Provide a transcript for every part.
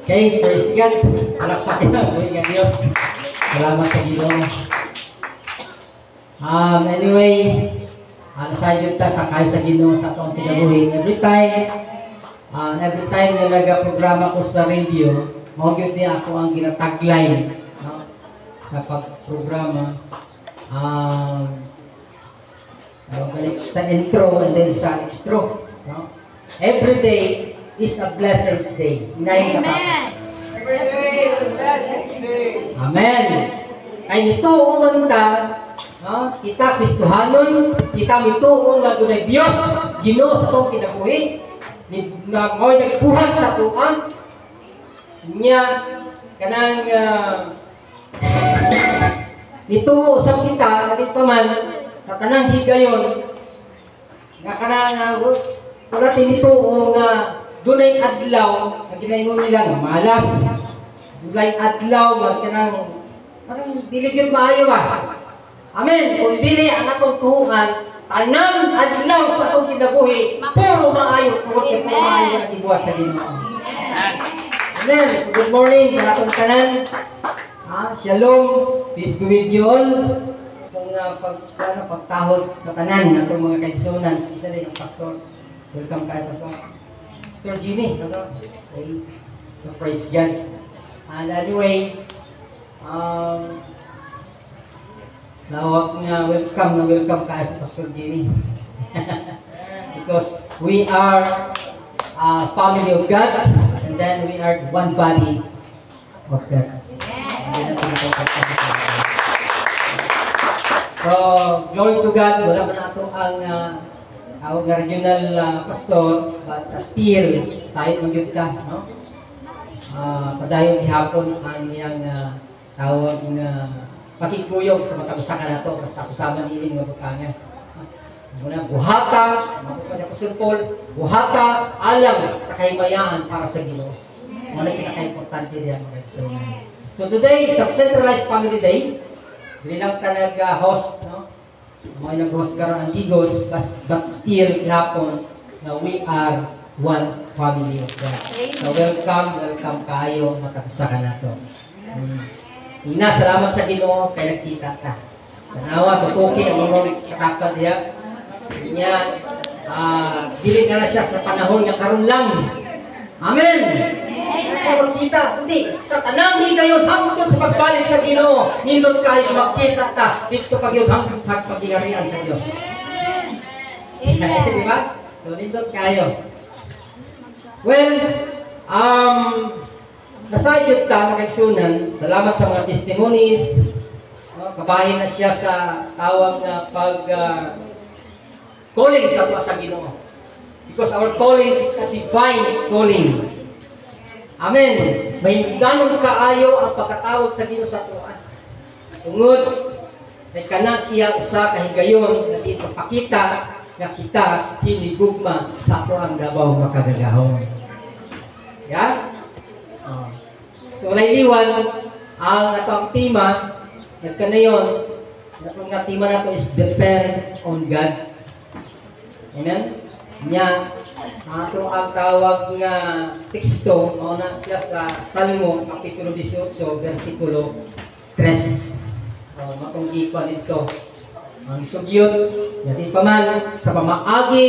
Okay, praise God. Palakpakin ang buhay ng Diyos. Salamat sa Ginoo. Anyway, nasayod ta sa kayo sa Ginoo sa atong kinabuhi. Every time na nag-programa ko sa radio, mawagod niya ako ang ginatagline, no? Sa pag-programa. Sa intro and then sa extro, no? Every day is a blessings day. Amen. Every day is a blessings day. Amen. Kay nito umanta, no? Kita Kristohanon, kita mituo nga dunay Dios, Ginoo sa atong kinabuhi, nga mo'y nagbuhat sa tuan niya kanang nituo sa kita kadit pa man sa tanang higayon nga kanang wala tinituo nga dunay adlaw nga ginaingon nila nga malas, dunay adlaw nga kanang parang dili gyud maayo ba. Amen. Kung dili ang atong tuhuan, tanang adlaw sa atong kinabuhi, puro maayo, puro maayo na gibuhat sa Ginoo. Amen. So, good morning sa atong tanan. Shalom. Peace be with you all. Kung pagtahod sa tanan atong mga kaigsunan, especially ang pastor. Welcome kay Pastor Jimmy. Okay. So praise God. And anyway, welcome kay sa Pastor Jimmy. Because we are a family of God, and then we are one body of God. So, glory to God. Wala man ato ang regional pastor, but still, sahit magyud ka, no? Padayon gihapon ang iyang tawag nga pakikuyog sa matagusakan nato, basta susama niiling mga bukanga. Muna, buhata, matupa sa Apostol Paul, buhata, alam sa kahimayaan para sa Ginoo. Muna pinaka-importante diyan mga kaibigan. So today is a centralized family day. Hindi lang ka nag-host, no? Mga nag-host ka ang Digos, but still, ihapon na we are one family of God. So welcome kayo, matagusakan nato. Ina, salamat sa Ginoo kay nagkita ka. Tanawa, tutuki ang imong katakad diya. Niya, dili na siya sa panahon nga karon lang. Amen. Kung kita, hindi. Sa tanang higayon, hangtod sa pagbalik sa Ginoo, nindot kayo magkita ka, dito pagyod hangtod sa pagigarian sa Dios. Di ba? So, nindot kayo. Well, nasayod ka, mga kaigsunan, salamat sa mga testimonies. Kabahin na siya sa tawag na calling sa Ginoo. Because our calling is a divine calling. Amen. May ganong kaayo ang pagkatawag sa Ginoo sa tuan. Tungod, may kanak siya usa kahigayon na ipapakita na kita hinigugma sa tuang gabaw makagagahon. Yeah? So, layliwan, ang atong tema, nagkanayon, atong nga tema na ito is depend on God. Amen? Nya, ato ang tawag nga teksto, mauna siya sa Salmo, Kapitulo 18, versikulo 3. Matunggipan ito. Ang sugyot, natin pa man, sa pamaagi,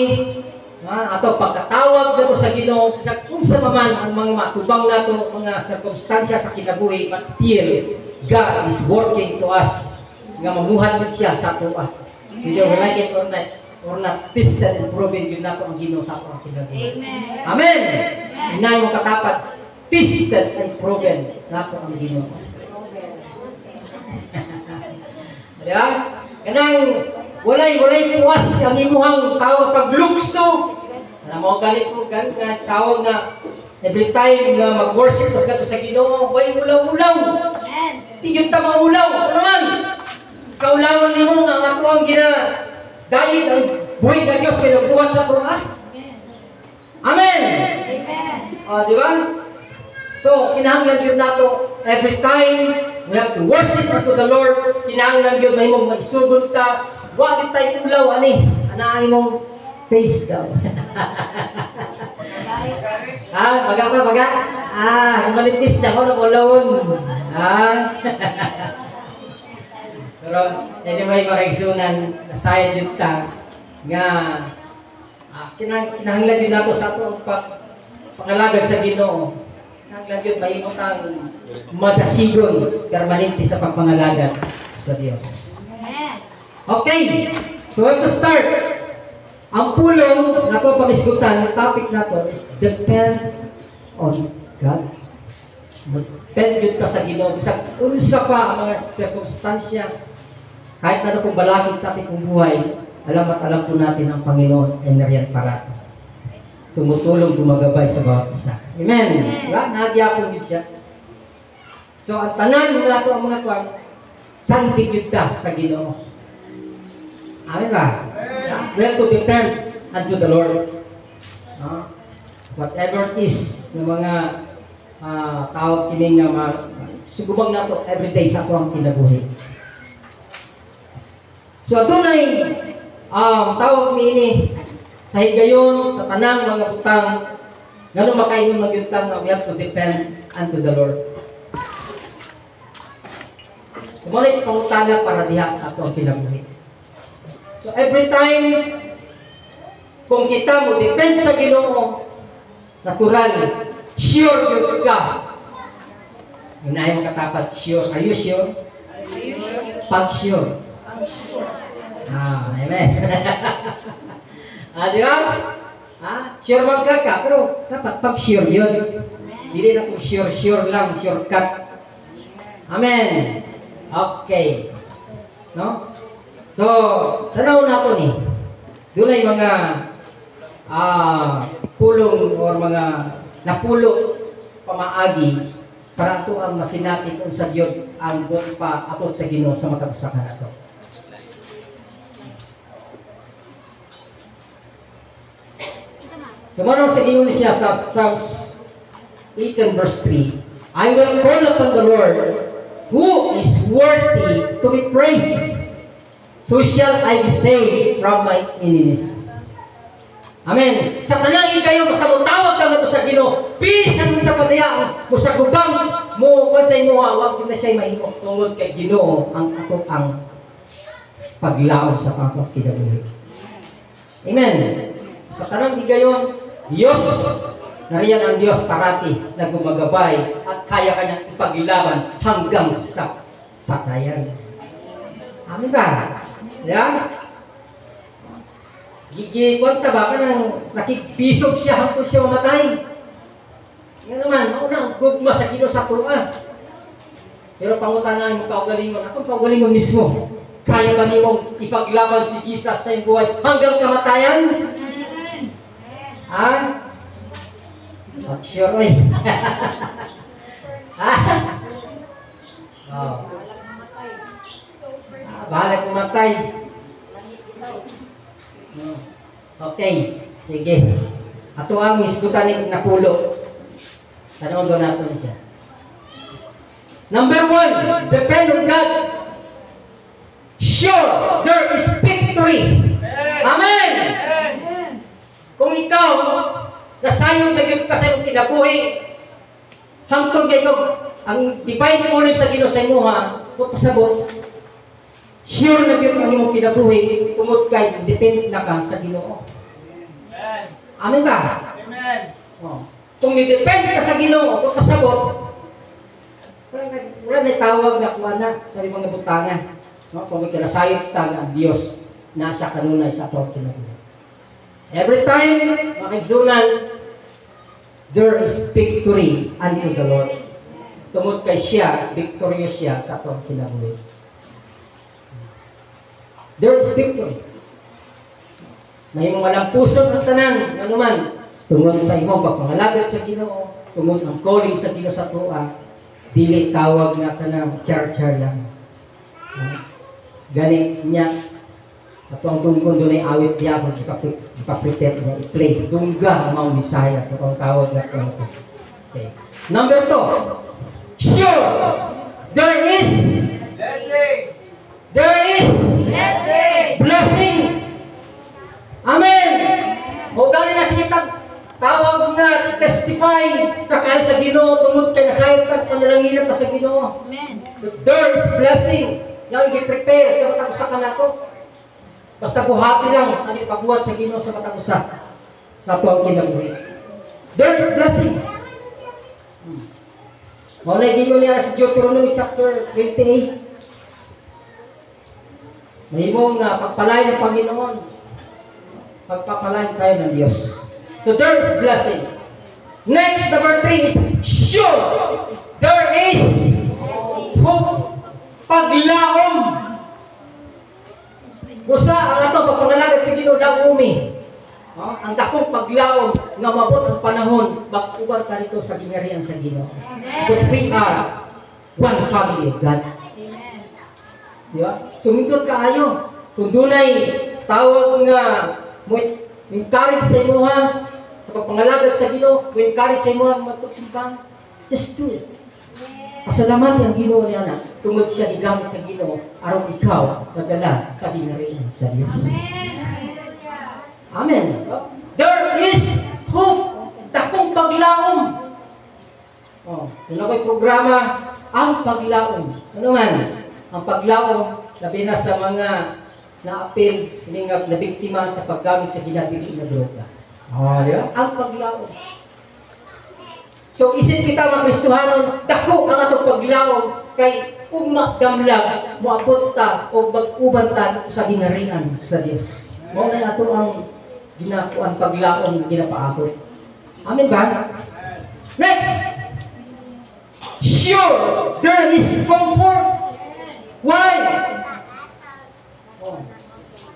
ato pagkatawag nato sa Ginoo, sa kung sa maman ang mga matubang nato, mga sirkumstansya sa kinabuhi, but still, God is working to us. Nga mamuhat din siya sa tuwa. Whether we like it or not, tested and proven yun nato ang Ginoo sa atong kinabuhi. Amen! Inay mo katapat, tested and proven nato ang Ginoo. Diba? Kanang walay puwas ang imuhang tawag paglukso. Na mo galit ko tawag na every time na mag-worship sa Ginoo, way ulaw-ulaw. Tigil ta maulaw. Ano naman? Kaulawan ni mo nga ato ang dahil ang buhay na Diyos pinagbuhat sa Torah. Amen! Di ba? So, kinahanglan yun nato every time we have to worship unto the Lord. Kinahanglan yun na imong magsugod ka. Huwag tayo ulaw, ani. Anaay mong Face down. Baga. Manipis na ako ng ulawon. Pero, anyway, makaigsunan, nasayad yun ta, nga, kinahanglan din nato sa atong pangalagad sa Ginoo. Kinahanglan yun, mahimot ang madasigon, permanente sa pagpangalagad sa Diyos. Okay, so we have to start. Ang pulong na ito pag-isgutan, topic na ito is depend on God. Depend yun ka sa Ginoo. Unsa pa ang mga sirkumstansya, kahit na pong balakid sa ating buhay, alam at alam po natin ang Panginoon ay nariyan para tumutulong, gumagabay sa bawat isa. Amen. Diba? Nahadya po siya. So, ang tanan mo na ito ang mga kwan, saan bigid ka sa Ginoo? Amen ba? We have to depend unto the Lord. Whatever it is ng mga tawag kining nga sugubang nato everyday sa atong kinabuhi. So adunay tawag niini sa higayon sa tanang mga butang ngano makaingon magyutang nga we have to depend unto the Lord. Kumunay pangutana para diha sa atong kinabuhi. So every time kung kita mo depend sa Ginoo, natural, sure yun ka. Hinayang katapat, sure. Are you sure? Pag sure. Amen. Di ba? Sure man ka, pero dapat pag sure yun. Hindi na kung sure lang, shortcut. Amen. Okay. No? So, tanaw nato ni. Doon ay mga pulong o mga napulo pamaagi para ito ang masinati kung sa Diyos ang buong pa apot sa Ginoo sa matapasakan na ito. So, manong sa Ginoo siya sa Psalms 18 verse 3, I will call upon the Lord who is worthy to be praised. So shall I be saved from my enemies. Amen. Sa tanangin kayo, basta mo tawag ka nga sa Ginoo, bisan sa padayaan, mo sa gubang, mo kung sa imo, huwag kita siya'y mahimok tungod kay Ginoo ang ato ang paglaom sa pangkot kinabuhi. Amen. Sa tanang higayon, Diyos, nariyan ang Diyos parati na gumagabay at kaya kanyang ipaglaban hanggang sa patayan. Amen ba? Yeah? Kwanta ba ka nang nakibisog siya hanggang siya mamatay? Yan naman, mauna ang gugma sa Ginoo sa Quran. Pero pangutangan yung paugalingon, akong paugalingon mismo, kaya ba nimong ipaglaban si Jesus sa iyong buhay hanggang kamatayan? Sure eh. Bahala pumatay. Okay, sige. Ato ang isgutan ni napulo. Tanong doon natin siya. Number 1, depend on God. Sure, there is victory. Amen. Kung ikaw nasayong naging ka sa iyong kinabuhi, hangtod kayo ang divine calling sa Ginoo sa imo ha, pasabot. Sure na yun ang imong kinabuhi, tungod kay depend na ka sa Ginoo. Amen ba? Amen. Kung ni-depend ka sa Ginoo, kung pasabot, wala na tawag na kuha na sa mga butangan. Kung ikinasayot ta nga ang Diyos na siya kanunay sa atong kinabuhi. Every time, makigsunan, there is victory unto the Lord. Tungod kay siya, victorious siya sa atong kinabuhi. There is victory. May walang puso sa tanan, ano man, tungod sa imong pagpangalagad sa Ginoo, tungod ang calling sa Ginoo sa tuwa, dili tawag nga kanang char-char lang. Gani niya, ato ang tungkol doon ay awit niya kung ipapritet niya, i-play. Dungga ang mga misaya, ito ang tawag na ito. Okay. Number 2, sure, there is blessing. Amen. testify sa kayo sa Ginoo tungod kay nasayop kag panalangin ta sa Ginoo. Amen. There is blessing yang gi-prepare sa matag usa kanato. Basta buhati lang ang ipabuhat sa Ginoo sa matag usa sa ato ang kinabuhi. There is blessing. Mao na gingon niya sa Deuteronomy chapter 28. Mahimong nga pagpalay ng Panginoon. Pagpapalay tayo ng Diyos. So there is blessing. Next, number 3 is sure. There is hope. Paglaom. Busa ang ato pagpangalagad sa Ginoo dagumi. Ang dakong paglaom nga mabot ang panahon mag-uban ka rito sa gingharian sa Ginoo. Because we are one family of God. Diba? Sumindot kaayo. Kung dunay tawag nga mo encourage sa imo ha sa pagpangalagad sa Ginoo, mo encourage sa imo nga magtugsimpang, just do it. Pasalamatan ang Ginoo niya na tungod siya gigamit sa Ginoo aron ikaw madala sa gingharian sa Dios. Amen. So, there is hope. Dakong paglaom. Oh, yun na ko'y programa ang paglaom. Ano man? Ang paglaom, labi na sa mga na-apil, hindi nga nabiktima sa paggamit sa ginadili na droga. Oh, di ba? Ang paglaom. So, isip kita mga Kristohanon, dako ang atong paglaom kay magdamlag, moabot ta o mag-uban ta sa gingharian sa Dios. Mao na ato ang ginakuan paglaom na ginapaabot. Amen ba? Next! Sure, there is comfort. Why? Oh.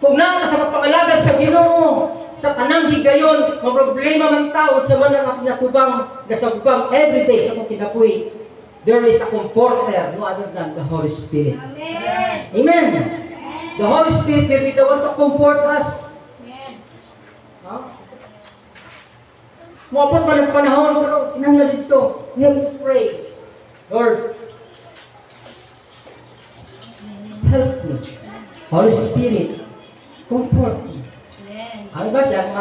Kung naa sa pagpangalagad sa Ginoo, sa tanang higayon, mga problema man tao sa man ang natubang nasagubang everyday sa kong kinabuhi, there is a comforter no other than the Holy Spirit. Amen. Amen. The Holy Spirit will be the one to comfort us. Amen. Muabot man ang panahon, pero kinahanglan dito. We have to pray. Lord, help me. Holy Spirit, comfort me. Ano ba siya?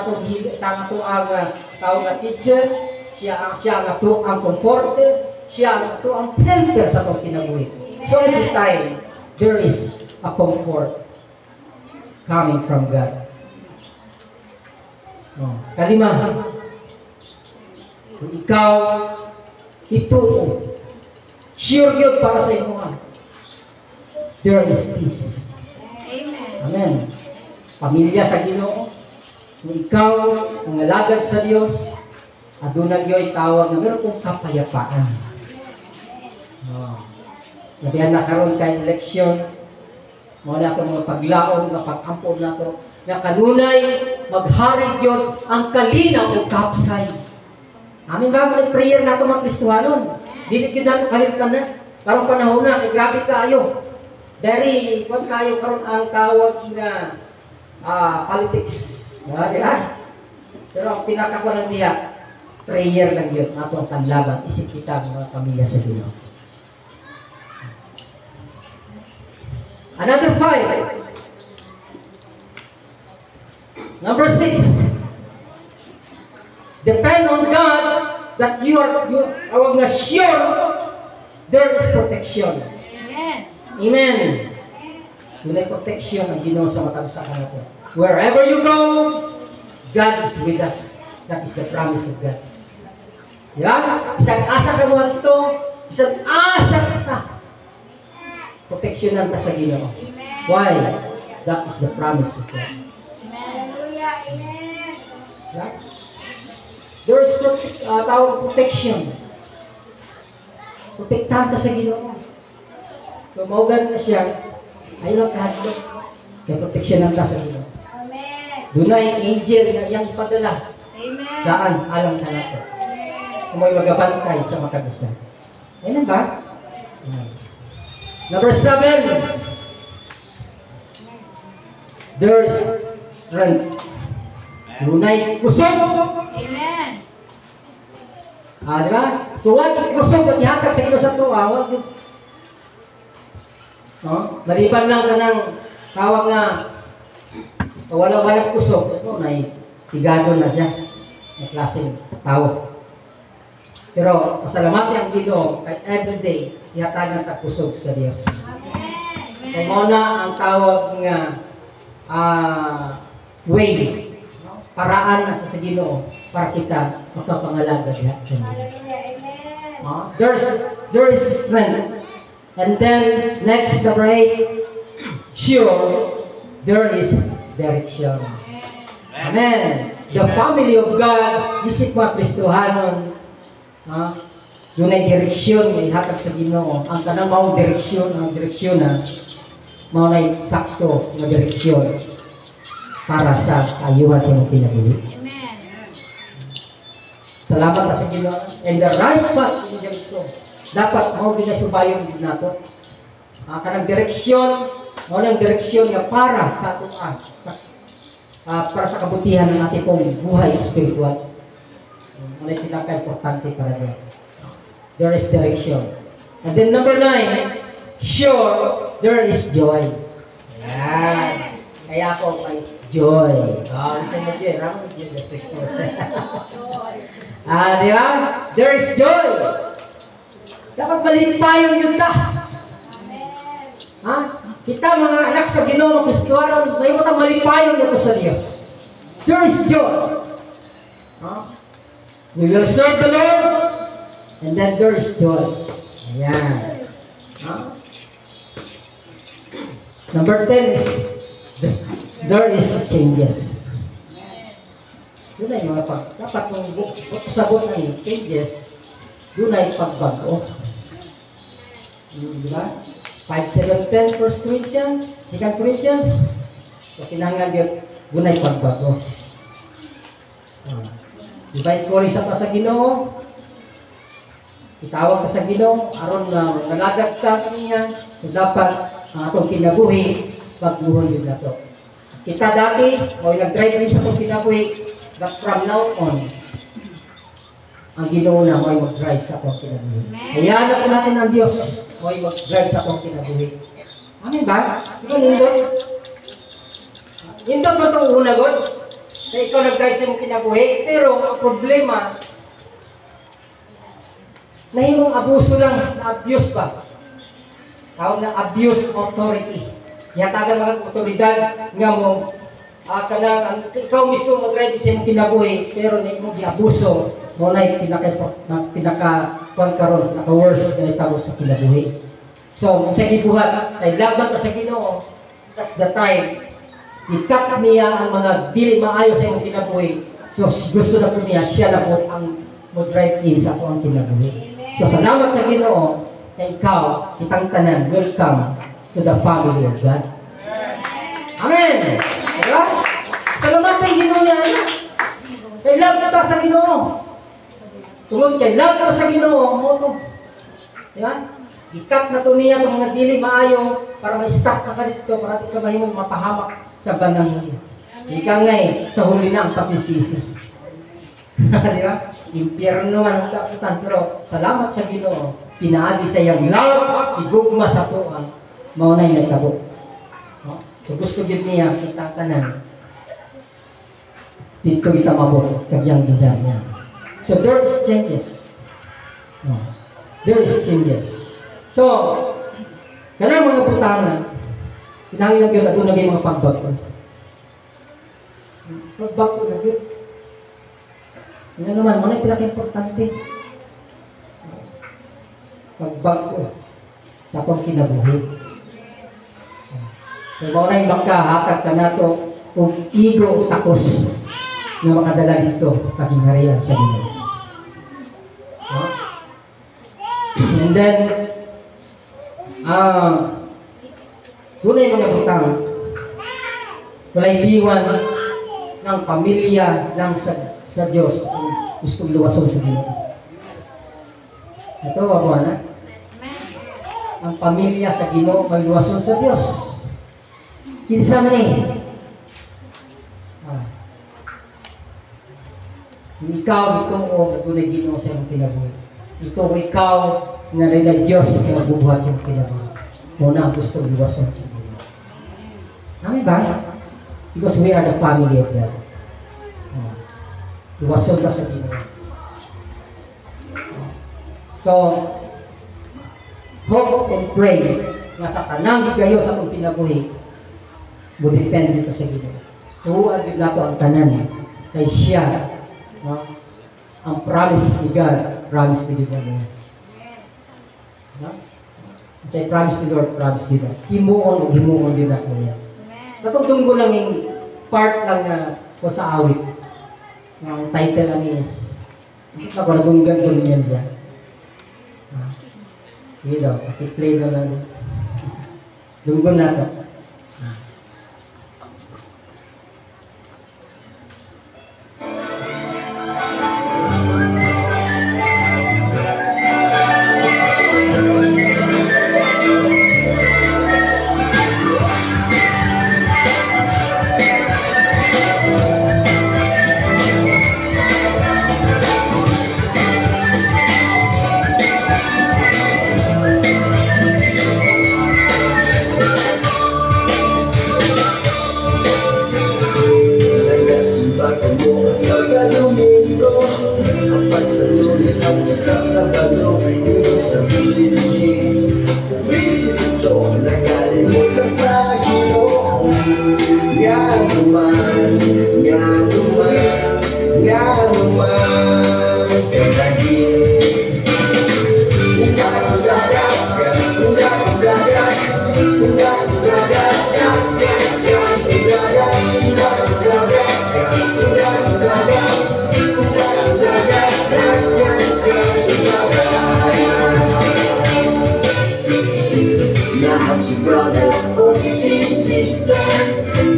Siya ang ato ang tawag nga teacher, siya ang ato ang comforter, siya ang ato ang helper sa atong kinabuhi. So every time, there is a comfort coming from God. Kalima, kung ikaw ituo, sure yun para sa imo, there is peace. Amen. Pamilya sa Ginoo, kung ikaw ang alagad sa Dios, aduna gyoy tawag na meron kong kapayapaan. Nabihan na karon kay eleksyon, mo na itong mga paglaom na pag-ampon na ito, na kanunay maghari yun ang kalinaw o kapsay. Amin ba? Mga prayer na ito mga Kristohanon. Dili yun natin kalimutan na. Karong panahon na, kay grabe kayo. Dari, kung kayo karon ang tawag na politics. Di ba? Pero ang pinakakunan niya, prayer lang yun. Ato ang panlaban. Isip kita ng mga pamilya sa Ginoo. Another 5. Number 6. Depend on God that you are sure there is protection. Amen. Amen. Dunay protection ang Ginoo sa matag usa kanato. Wherever you go, God is with us. That is the promise of God. Yan? Isang asa ka mo ito, isang asa ka. Proteksyonan ka sa Ginoo. Why? That is the promise of God. Hallelujah. Amen. Yeah? There is tawag protection. Protektahan ka sa Ginoo. So, maugan na siya, ayun ang kahadlok. Kaya proteksyonan ka sa Ginoo. Amen. Dunay angel na iyang padala. Amen. Daan, alam ka nato. Kung may magabantay sa makagusan. Ayan ba? Number 7. There is strength. Dunay kusog. Amen. Di ba? Kung wag kusog at ihatag sa Ginoo sa tuwa, wag maliban lang ka ng tawag nga walang kusog. Ito, tigado na siya. May klaseng tao. Pero pasalamati ang Ginoo kay everyday ihatagan ta kusog sa Dios. Kay mo na ang tawag nga way, no? Paraan na sa Ginoo para kita makapangalaga diha. There is strength. And then next number 8, sure there is direction. Amen. The family of God, isip mga Kristohanon, doon ay direksyon, may hatag sa Ginoo. Ang kanang maong direksyon, ang direksyon na mao na sakto na direksyon para sa ayuhan sa imong kinabuhi. Salamat sa Ginoo. And the right path in ito. Dapat mao binasubayon din nato. Kanang direksyon, mao nang direksyon nga para sa atuan, para sa kabutihan ng ating pong buhay espiritual. Ano yung pinaka-importante para din. There is direction. And then number 9, sure, there is joy. Yan. Kaya ako may joy. Isa mo dyan. Ako mo dyan. Di ba? There is joy. Dapat malipayon yun ta. Kita mga anak sa Ginoo, Kristohanon, may matang malipayon ito sa Diyos. There is joy. We will serve the Lord, and then there is joy. Ayan. Number 10 is, there is changes. Doon ay mga dapat kung pasabot na ni changes, doon ay pagbago. Diba? 5, 7, 10, 1 Corinthians, 2 Corinthians. So, kinahanglan yun, doon ay pagbago. Divine calling sa Ginoo. Itawag ka sa Ginoo, aron na nalagad ka kaniya. So, dapat ang atong kinabuhi, pagbuhon yun na to. Kita dati, o nag-drive rin sa atong kinabuhi, but from now on, ang Ginoo na may mag-drive sa atong kinabuhi. Hayaan na po natin ang Diyos, may mag-drive sa atong kinabuhi. Amen ba? Ikaw nindot? Nindot mo itong una, God? Na ikaw nag-drive sa mong kinabuhi, pero ang problema, nahimong abuso lang, na-abuse pa. Tawag na abuse authority. Yatagan mga otoridad nga mo, ikaw mismo mag-drive sa mong kinabuhi, pero nahimong di-abuso, mo na yung pinaka-karon, naka-worse na itawag sa kinabuhi. So, sa ibuhat, kay laban ka sa Ginoo, that's the time. I-cut niya ang mga dili maayo sa iyong kinabuhi. So, gusto na po niya, siya na po ang mo-drive in sa ang kinabuhi. So, salamat sa Ginoo, kay ikaw, kitang tanan, welcome to the family of God. Amen! Diba? Salamat ang Ginoo niya, anak. Kay love ka sa Ginoo. Tungod kay love ka sa Ginoo, mo to. Diba? I-cut na to niya ang mga dili maayo para ma-stop ka dito, para di ka mahimong mapahamak sa banang mo. Ika ngay, sa huli na ang pagsisisi. Di ba? Impyerno man ang sakutan. Pero salamat sa Ginoo, pinaagi sa iyang love, igugma sa tuang, maunay nagtabo. So gusto gid niya kita tanan. Dito kita mabot sa iyang gidar niya. So there is changes. There is changes. So, kanang mga putanan, kinahanglan yun, ato naging mga pagbago. Pagbago na yun. Yan naman, ano yung pinaka-importante? Pagbago sa akong kinabuhi. Kaya mo na yung makahakat ka na ito kung ego takos na makadala dito sa kingharian sa Ginoo. And then, tunay mga butang, walay liwan ng pamilya ng sa Diyos ang gustong luwason sa Ginoo. Ito, ako na. Ang pamilya sa Ginoo may luwason sa Diyos. Kinsa man eh. Ikaw, itong tunay Ginoo sa iyong kinabuhi. Ito, ikaw, nga rin Diyos sa magbubuhat sa iyong kinabuhi. Muna ang gusto iwasan sa Ginoo. Amen ba? Because we are the family of God. Iwasan ka sa Ginoo. So, hope and pray nga sa tanang higayo sa kong pinabuhi, mo depende dito sa Ginoo. Tuhuan din nato ang tanan kay siya, no? Ang promise ni God, promise ni God. No? Say promise ni Lord, promise ni God. Himuon din ako niya. Katong lang yung part lang na ko sa awit. Ang title lang is, ako nagunggan ko niyan siya. Hindi daw, paki-play na lang. Dunggon na to.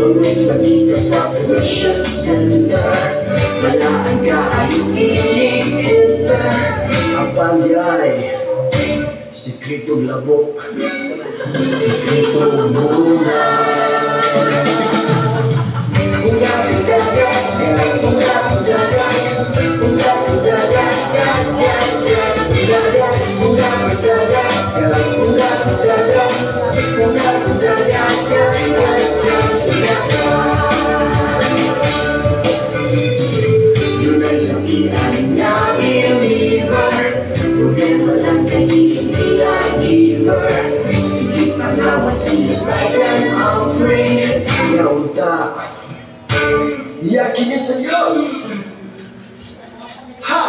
Always magkita sa fellowship center. Malaan ka ay iniinter. Ang pangyay sikretong labok, sikretong muna. Yakin niya sa Diyos. Ha!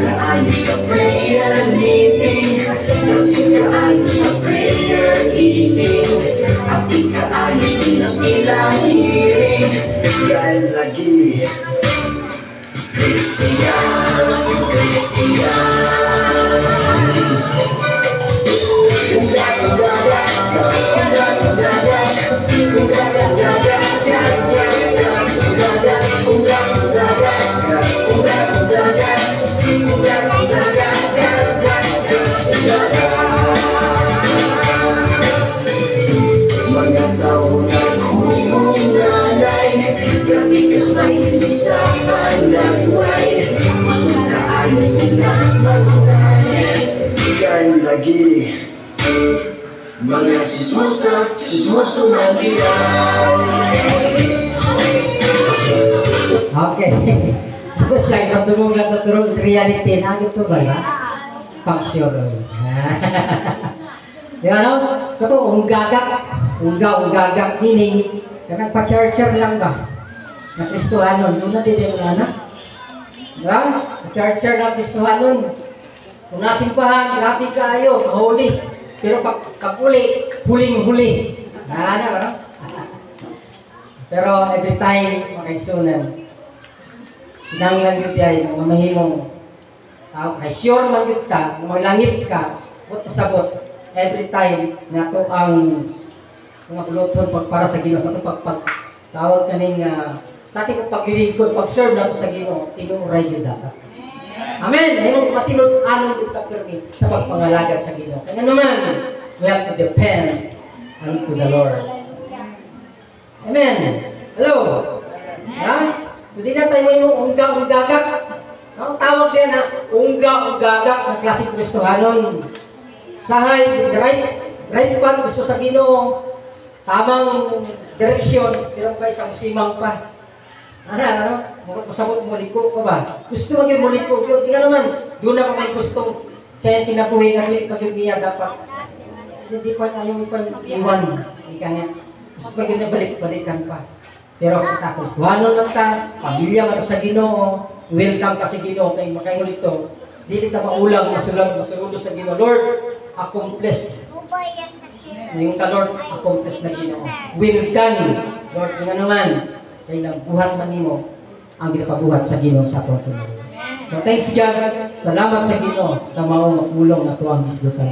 Kaayos sa prayer meeting, kasi kaayos sa prayer eating, at ikaayos sinas ilang hearing. Dahil lagi Christian, Christian. Mga tao naghumunganay, grabe kas may isa panagway. Gusto kaayos sila magunay. Dahil lagi mga sismoso na giray. Okay. Ito siya, naturong reality na ito ba na? Pag-sure. Di ba no? Ito, unggagak, meaning, kanang pa-charger lang ba? Na Kristohanon, doon na din yung na. Di ba? Pa-charger na Kristohanon. Kung nasimbahan, grabe kayo, mahuli. Pero pag uli, huling-huli. Ano ba no? Pero every time, makaisunan. Hinanglan yun ay mamahimong tao kay sure man yun ka, maglangit ka, but sabot every time na ito ang mga buluton para sa Ginoo sa ito tawag kaning sa ating paglilingkod, pag-serve na ito sa Ginoo, tinuray yun dapat. Amen! Ngayon matinod-anon yung tapirmi sa pagpangalagad sa Ginoo. Kaya naman, we have to depend unto the Lord. Amen! Hello? Ha? So di na tayo may unggagak. Ang tawag din na ungga o gagak na klaseng Kristohanon. Sahay, right path gusto sa Ginoo, tamang direksyon, pero pa isang simang pa. Ano? Magpasabot mo liko pa ba? Gusto maging mo liko. Tingnan naman, doon na pa may gusto. Siya yung tinabuhi na hindi pag niya dapat. Hindi pa ayaw pa iwan. Hindi ka nga. Gusto maging balik-balikan pa. Pero kung Kristohanon lang ta, pamilya man sa Ginoo, welcome ka sa Ginoo, kay makaingon ito. Hindi ka maulang, masulang sa Ginoo. Lord, accomplished. Ngayon ka, Lord, accomplished na Ginoo. Will done. Lord, nga naman, kay nagbuhat man nimo ang ginapabuhat sa Ginoo sa ato. So thanks God. Salamat sa Ginoo sa mao magpulong na tuwang islutan.